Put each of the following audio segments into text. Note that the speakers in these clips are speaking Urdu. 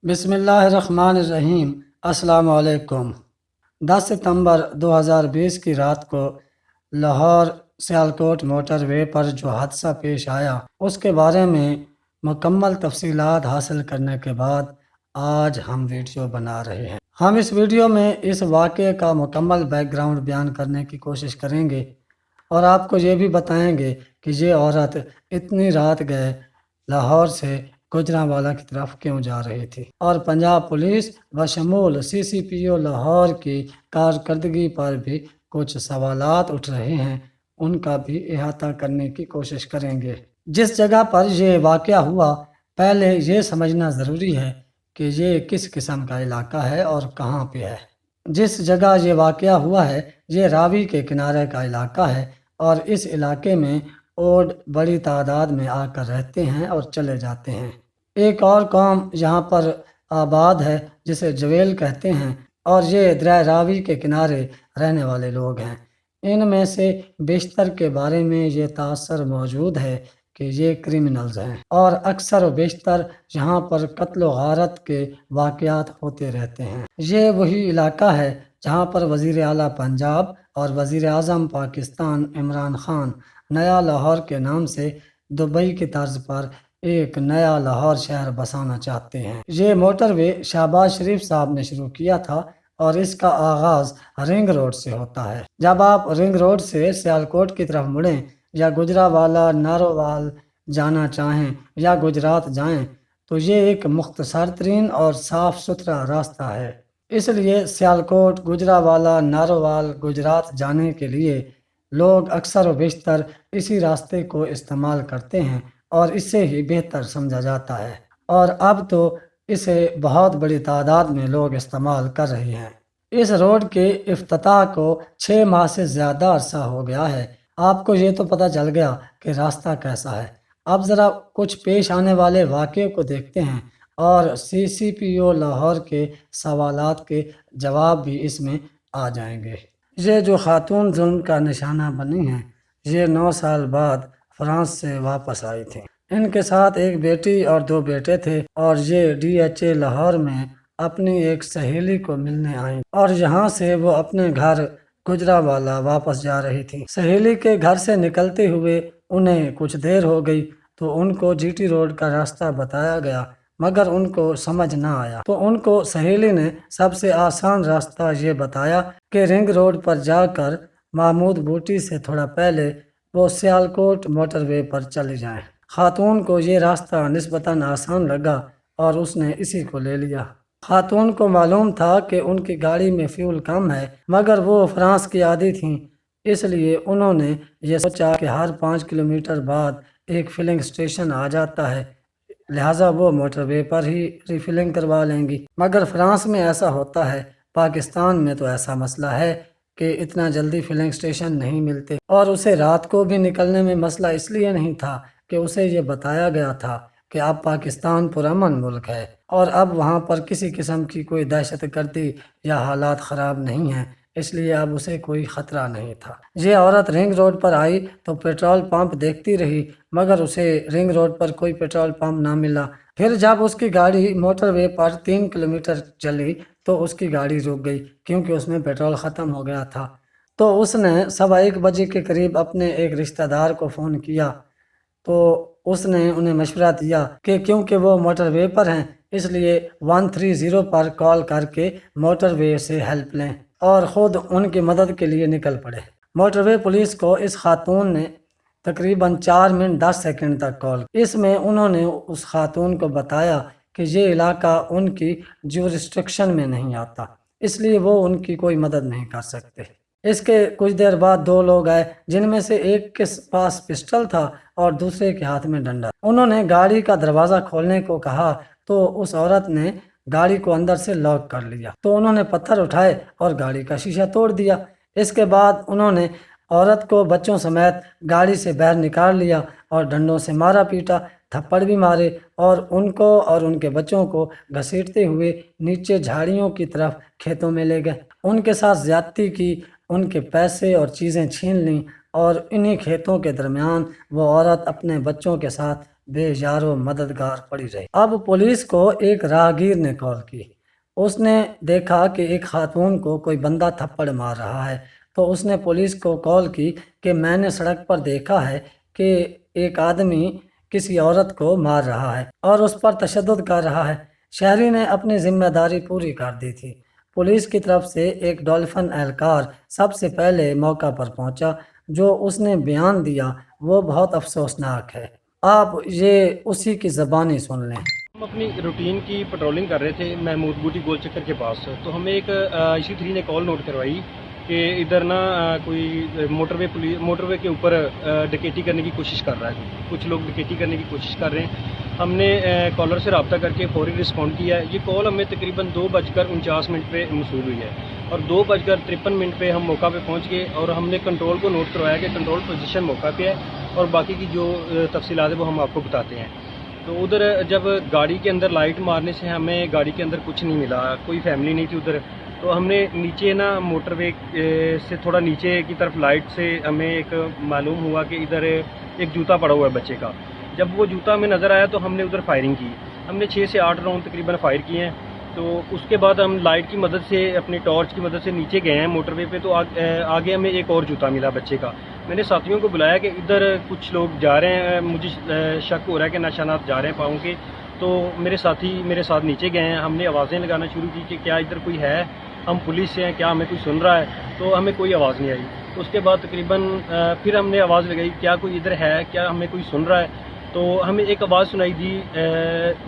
بسم اللہ الرحمن الرحیم۔ السلام علیکم۔ 10 ستمبر 2020 کی رات کو لاہور سیالکوٹ موٹر وے پر جو حادثہ پیش آیا اس کے بارے میں مکمل تفصیلات حاصل کرنے کے بعد آج ہم ویڈیو بنا رہے ہیں۔ ہم اس ویڈیو میں اس واقعے کا مکمل بیک گراؤنڈ بیان کرنے کی کوشش کریں گے اور آپ کو یہ بھی بتائیں گے کہ یہ عورت اتنی رات گئے لاہور سے گوجرانوالہ کی طرف کیوں جا رہی تھی، اور پنجاب پولیس بشمول CCPO لاہور کی کارکردگی پر بھی کچھ سوالات اٹھ رہے ہیں، ان کا بھی احاطہ کرنے کی کوشش کریں گے۔ جس جگہ پر یہ واقعہ ہوا، پہلے یہ سمجھنا ضروری ہے کہ یہ کس قسم کا علاقہ ہے اور کہاں پہ ہے۔ جس جگہ یہ واقعہ ہوا ہے یہ راوی کے کنارے کا علاقہ ہے، اور اس علاقے میں اوڈ بڑی تعداد میں آ کر رہتے ہیں اور چلے جاتے ہیں۔ ایک اور قوم یہاں پر آباد ہے جسے جویل کہتے ہیں، اور یہ دریائے راوی کے کنارے رہنے والے لوگ ہیں۔ ان میں سے بیشتر کے بارے میں یہ تاثر موجود ہے کہ یہ کرمنلز ہیں، اور اکثر و بیشتر یہاں پر قتل و غارت کے واقعات ہوتے رہتے ہیں۔ یہ وہی علاقہ ہے جہاں پر وزیر اعلیٰ پنجاب اور وزیر اعظم پاکستان عمران خان نیا لاہور کے نام سے دبئی کی طرز پر ایک نیا لاہور شہر بسانا چاہتے ہیں۔ یہ موٹر وے شہباز شریف صاحب نے شروع کیا تھا، اور اس کا آغاز رنگ روڈ سے ہوتا ہے۔ جب آپ رنگ روڈ سے سیالکوٹ کی طرف مڑیں یا گجرانوالہ نارووال جانا چاہیں یا گجرات جائیں تو یہ ایک مختصر ترین اور صاف ستھرا راستہ ہے۔ اس لیے سیالکوٹ، گجرانوالہ، نارووال، گجرات جانے کے لیے لوگ اکثر و بیشتر اسی راستے کو استعمال کرتے ہیں، اور اس سے ہی بہتر سمجھا جاتا ہے، اور اب تو اسے بہت بڑی تعداد میں لوگ استعمال کر رہے ہیں۔ اس روڈ کے افتتاح کو 6 ماہ سے زیادہ عرصہ ہو گیا ہے۔ آپ کو یہ تو پتہ چل گیا کہ راستہ کیسا ہے۔ اب ذرا کچھ پیش آنے والے واقعے کو دیکھتے ہیں، اور CCPO لاہور کے سوالات کے جواب بھی اس میں آ جائیں گے۔ یہ جو خاتون ظلم کا نشانہ بنی ہیں، یہ 9 سال بعد فرانس سے واپس آئی تھیں۔ ان کے ساتھ ایک بیٹی اور 2 بیٹے تھے، اور یہ DHA لاہور میں اپنی ایک سہیلی کو ملنے آئیں، اور یہاں سے وہ اپنے گھر گجرانوالہ واپس جا رہی تھیں۔ سہیلی کے گھر سے نکلتے ہوئے انہیں کچھ دیر ہو گئی تو ان کو GT روڈ کا راستہ بتایا گیا، مگر ان کو سمجھ نہ آیا، تو ان کو سہیلی نے سب سے آسان راستہ یہ بتایا کہ رنگ روڈ پر جا کر محمود بوٹی سے تھوڑا پہلے وہ سیالکوٹ موٹر وے پر چلے جائیں۔ خاتون کو یہ راستہ نسبتاً آسان لگا اور اس نے اسی کو لے لیا۔ خاتون کو معلوم تھا کہ ان کی گاڑی میں فیول کم ہے، مگر وہ فرانس کی عادی تھیں، اس لیے انہوں نے یہ سوچا کہ ہر 5 کلومیٹر بعد ایک فلنگ اسٹیشن آ جاتا ہے، لہٰذا وہ موٹر وے پر ہی ریفلنگ کروا لیں گی۔ مگر فرانس میں ایسا ہوتا ہے، پاکستان میں تو ایسا مسئلہ ہے کہ اتنا جلدی فلنگ اسٹیشن نہیں ملتے، اور اسے رات کو بھی نکلنے میں مسئلہ اس لیے نہیں تھا کہ اسے یہ بتایا گیا تھا کہ اب پاکستان پرامن ملک ہے، اور اب وہاں پر کسی قسم کی کوئی دہشت گردی یا حالات خراب نہیں ہیں، اس لیے اب اسے کوئی خطرہ نہیں تھا۔ یہ عورت رنگ روڈ پر آئی تو پیٹرول پمپ دیکھتی رہی، مگر اسے رنگ روڈ پر کوئی پیٹرول پمپ نہ ملا۔ پھر جب اس کی گاڑی موٹر وے پر 3 کلومیٹر چلی تو اس کی گاڑی رک گئی، کیونکہ اس میں پیٹرول ختم ہو گیا تھا۔ تو اس نے 1:15 بجے کے قریب اپنے ایک رشتہ دار کو فون کیا، تو اس نے انہیں مشورہ دیا کہ کیونکہ وہ موٹر وے پر ہیں اس لیے 130 پر کال کر کے موٹر وے سے ہیلپ لیں، اور خود ان کی مدد کے لیے نکل پڑے۔ موٹر وے پولیس کو اس خاتون نے تقریباً 4 منٹ 10 سیکنڈ تک کال کی۔ اس میں انہوں نے اس خاتون کو بتایا کہ یہ علاقہ ان کی جورسڈکشن میں نہیں آتا، اس لیے وہ ان کی کوئی مدد نہیں کر سکتے۔ اس کے کچھ دیر بعد 2 لوگ آئے، جن میں سے ایک کے پاس پسٹل تھا اور دوسرے کے ہاتھ میں ڈنڈا۔ انہوں نے گاڑی کا دروازہ کھولنے کو کہا تو اس عورت نے گاڑی کو اندر سے لاک کر لیا، تو انہوں نے پتھر اٹھائے اور گاڑی کا شیشہ توڑ دیا۔ اس کے بعد انہوں نے عورت کو بچوں سمیت گاڑی سے باہر نکال لیا اور ڈنڈوں سے مارا پیٹا، تھپڑ بھی مارے، اور ان کو اور ان کے بچوں کو گھسیٹتے ہوئے نیچے جھاڑیوں کی طرف کھیتوں میں لے گئے۔ ان کے ساتھ زیادتی کی، ان کے پیسے اور چیزیں چھین لیں، اور انہی کھیتوں کے درمیان وہ عورت اپنے بچوں کے ساتھ بے یار و مددگار پڑی رہی۔ اب پولیس کو ایک راہگیر نے کال کی۔ اس نے دیکھا کہ ایک خاتون کو کوئی بندہ تھپڑ مار رہا ہے، تو اس نے پولیس کو کال کی کہ میں نے سڑک پر دیکھا ہے کہ ایک آدمی کسی عورت کو مار رہا ہے اور اس پر تشدد کر رہا ہے۔ شہری نے اپنی ذمہ داری پوری کر دی تھی۔ پولیس کی طرف سے ایک ڈولفن اہلکار سب سے پہلے موقع پر پہنچا۔ جو اس نے بیان دیا وہ بہت افسوسناک ہے۔ آپ یہ اسی کی زبانی سن لیں۔ ہم اپنی روٹین کی پیٹرولنگ کر رہے تھے محمود بوٹی گول چکر کے پاس، تو ہمیں ایک IC3 نے کال نوٹ کروائی کہ ادھر نا کوئی موٹر وے کے اوپر ڈکیتی کرنے کی کوشش کر رہا ہے، کچھ لوگ ڈکیتی کرنے کی کوشش کر رہے ہیں۔ ہم نے کالر سے رابطہ کر کے فوری رسپونڈ کیا ہے۔ یہ کال ہمیں تقریباً 2:49 پہ موصول ہوئی ہے اور 2:53 پہ ہم موقع پہ پہنچ گئے اور ہم نے کنٹرول کو نوٹ کروایا کہ کنٹرول پوزیشن موقع پہ ہے اور باقی کی جو تفصیلات ہیں وہ ہم آپ کو بتاتے ہیں۔ تو ادھر جب گاڑی کے اندر لائٹ مارنے سے ہمیں گاڑی کے اندر کچھ نہیں ملا، کوئی فیملی نہیں تھی ادھر، تو ہم نے نیچے نا موٹر وے سے تھوڑا نیچے کی طرف لائٹ سے ہمیں ایک معلوم ہوا کہ ادھر ایک جوتا پڑا ہوا ہے بچے کا۔ جب وہ جوتا ہمیں نظر آیا تو ہم نے ادھر فائرنگ کی۔ ہم نے 6 سے 8 راؤنڈ تقریباً فائر کیے ہیں۔ تو اس کے بعد ہم لائٹ کی مدد سے اپنی ٹارچ کی مدد سے نیچے گئے ہیں موٹر وے پہ، تو آگے ہمیں ایک اور جوتا ملا بچے کا۔ میں نے ساتھیوں کو بلایا کہ ادھر کچھ لوگ جا رہے ہیں، مجھے شک ہو رہا ہے کہ نشانات جا رہے ہیں پاؤں کے، تو میرے ساتھی میرے ساتھ نیچے گئے ہیں۔ ہم نے آوازیں لگانا شروع کی کہ کیا ادھر کوئی ہے، ہم پولیس سے ہیں، کیا ہمیں کوئی سن رہا ہے، تو ہمیں کوئی آواز نہیں آئی۔ اس کے بعد تقریباً پھر ہم نے آواز لگائی کیا کوئی ادھر ہے، کیا ہمیں کوئی سن رہا ہے، تو ہمیں ایک آواز سنائی دی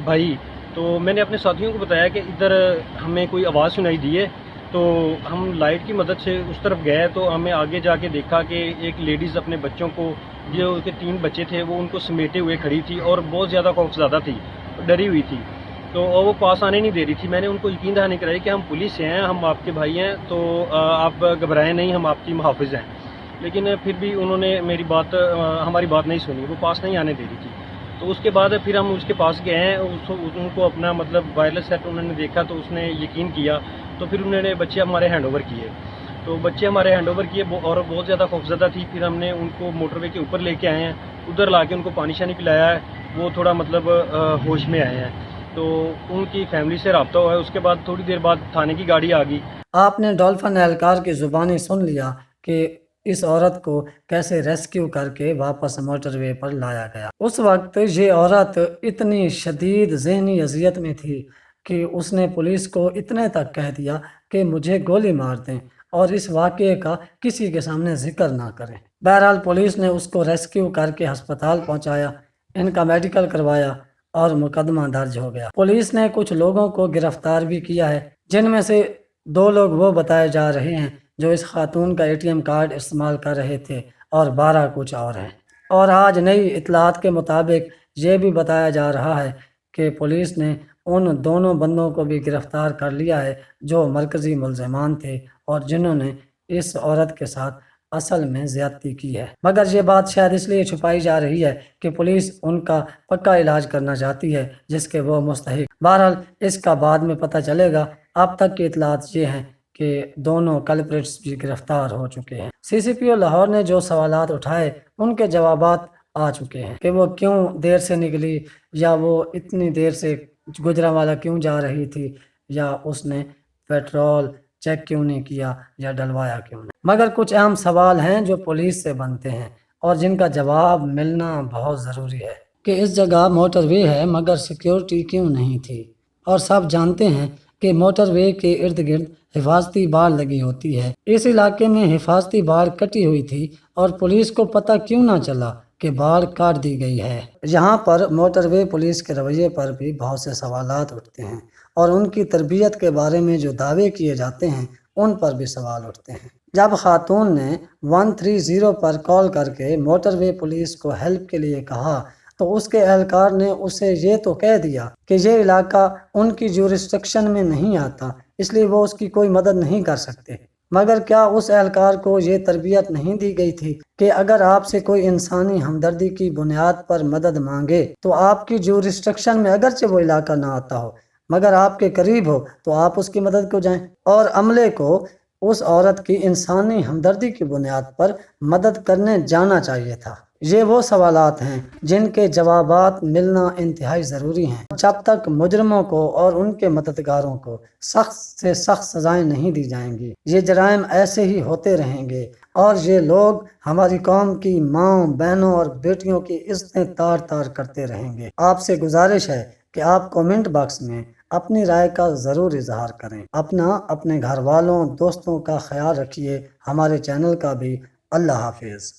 بھائی۔ تو میں نے اپنے ساتھیوں کو بتایا کہ ادھر ہمیں کوئی آواز سنائی دی ہے، تو ہم لائٹ کی مدد سے اس طرف گئے تو ہمیں آگے جا کے دیکھا کہ ایک لیڈیز اپنے بچوں کو، جو کے 3 بچے تھے، وہ ان کو سمیٹے ہوئے کھڑی تھی اور بہت زیادہ خوفزدہ تھی، ڈری ہوئی تھی، تو وہ پاس آنے نہیں دے رہی تھی۔ میں نے ان کو یقین دہانی کرائی کہ ہم پولیس سے ہیں، ہم آپ کے بھائی ہیں، تو آپ گھبرائیں نہیں، ہم آپ کی محافظ ہیں، لیکن پھر بھی انہوں نے ہماری بات نہیں سنی، وہ پاس نہیں آنے دے رہی تھی۔ تو اس کے بعد پھر ہم اس کے پاس گئے ہیں، ان کو اپنا وائرلیس سیٹ انہوں نے دیکھا تو اس نے یقین کیا، تو پھر انہوں نے بچے ہمارے ہینڈ اوور کیے، تو بچے ہمارے ہینڈ اوور کیے اور بہت زیادہ خوفزدہ تھی۔ پھر ہم نے ان کو موٹر وے کے اوپر لے کے آئے ہیں، ادھر لا کے ان کو پانی شانی پلایا ہے، وہ تھوڑا ہوش میں آئے ہیں، تو ان کی فیملی سے رابطہ ہوا ہے۔ اس کے بعد تھوڑی دیر بعد تھانے کی گاڑی آ گئی۔ آپ نے ڈولفن اہلکار کی زبانی سن لیا کہ اس عورت کو کیسے ریسکیو کر کے واپس موٹر وے پر لایا گیا۔ اس وقت یہ عورت اتنی شدید ذہنی اذیت میں تھی کہ اس نے پولیس کو اتنے تک کہہ دیا کہ مجھے گولی مار دیں اور اس واقعے کا کسی کے سامنے ذکر نہ کریں۔ بہرحال پولیس نے اس کو ریسکیو کر کے ہسپتال پہنچایا، ان کا میڈیکل کروایا اور مقدمہ درج ہو گیا۔ پولیس نے کچھ لوگوں کو گرفتار بھی کیا ہے، جن میں سے 2 لوگ وہ بتائے جا رہے ہیں جو اس خاتون کا ATM کارڈ استعمال کر رہے تھے اور 12 کچھ اور ہیں۔ اور آج نئی اطلاعات کے مطابق یہ بھی بتایا جا رہا ہے کہ پولیس نے ان دونوں بندوں کو بھی گرفتار کر لیا ہے جو مرکزی ملزمان تھے اور جنہوں نے اس عورت کے ساتھ اصل میں زیادتی کی ہے، مگر یہ بات شاید اس لیے چھپائی جا رہی ہے کہ پولیس ان کا پکا علاج کرنا چاہتی ہے جس کے وہ مستحق۔ بہرحال اس کا بعد میں پتہ چلے گا۔ اب تک کی اطلاعات یہ ہیں کہ دونوں کلپریٹس بھی گرفتار ہو چکے ہیں۔ CCPO لاہور نے جو سوالات اٹھائے ان کے جوابات آ چکے ہیں کہ وہ کیوں دیر سے نکلی، یا وہ اتنی دیر سے گجرانوالہ کیوں جا رہی تھی، یا اس نے پیٹرول چیک کیوں نہیں کیا یا ڈلوایا کیوں نہیں۔ مگر کچھ اہم سوال ہیں جو پولیس سے بنتے ہیں اور جن کا جواب ملنا بہت ضروری ہے کہ اس جگہ موٹر وے ہے مگر سیکیورٹی کیوں نہیں تھی، اور سب جانتے ہیں کہ موٹر وے کے ارد گرد حفاظتی باڑ لگی ہوتی ہے۔ اس علاقے میں حفاظتی باڑ کٹی ہوئی تھی اور پولیس کو پتہ کیوں نہ چلا کہ باڑ کاٹ دی گئی ہے۔ یہاں پر موٹر وے پولیس کے رویے پر بھی بہت سے سوالات اٹھتے ہیں اور ان کی تربیت کے بارے میں جو دعوے کیے جاتے ہیں ان پر بھی سوال اٹھتے ہیں۔ جب خاتون نے 130 پر کال کر کے موٹر وے پولیس کو ہیلپ کے لیے کہا تو اس کے اہلکار نے اسے یہ تو کہہ دیا کہ یہ علاقہ ان کی جورسڈکشن میں نہیں آتا، اس لیے وہ اس کی کوئی مدد نہیں کر سکتے۔ مگر کیا اس اہلکار کو یہ تربیت نہیں دی گئی تھی کہ اگر آپ سے کوئی انسانی ہمدردی کی بنیاد پر مدد مانگے تو آپ کی جورسڈکشن میں اگرچہ وہ علاقہ نہ آتا ہو مگر آپ کے قریب ہو تو آپ اس کی مدد کو جائیں، اور عملے کو اس عورت کی انسانی ہمدردی کی بنیاد پر مدد کرنے جانا چاہیے تھا۔ یہ وہ سوالات ہیں جن کے جوابات ملنا انتہائی ضروری ہیں۔ جب تک مجرموں کو اور ان کے مددگاروں کو سخت سے سخت سزائیں نہیں دی جائیں گی، یہ جرائم ایسے ہی ہوتے رہیں گے اور یہ لوگ ہماری قوم کی ماں، بہنوں اور بیٹیوں کی عزتیں تار تار کرتے رہیں گے۔ آپ سے گزارش ہے کہ آپ کومنٹ باکس میں اپنی رائے کا ضرور اظہار کریں۔ اپنے گھر والوں، دوستوں کا خیال رکھیے۔ ہمارے چینل کا بھی۔ اللہ حافظ۔